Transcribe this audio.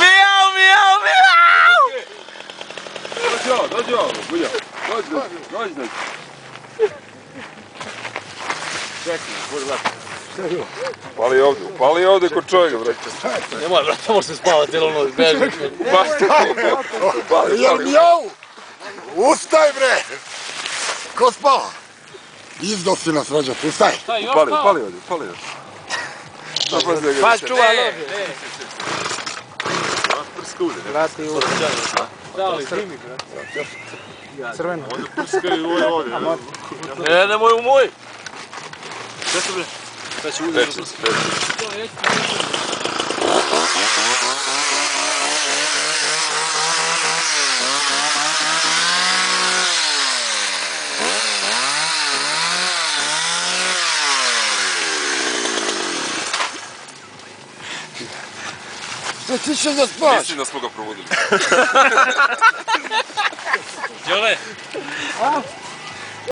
Mijau, mijau, mijau! Dođi ovo, Bulja. Dođi. Čekaj, bude lepo. Pali ovdje kod čovjeka, brate. Nemoj, brate, tamo se spavati, jer ono, beži. Jel mi ovu? Ustaj, bre! Ko spava? Izdosi nas, rođak, ustaj! Pali ovdje. Pa čuva lože. Vrati u... Dali, zimi, brate. Crveno. Ovdje prskaju ovdje. Ne, nemoj u moj. Sve su, bre. Sve će uzeti. Peči. Što ti ćeš da spavaš? Mislim da smo ga probudili. Đole.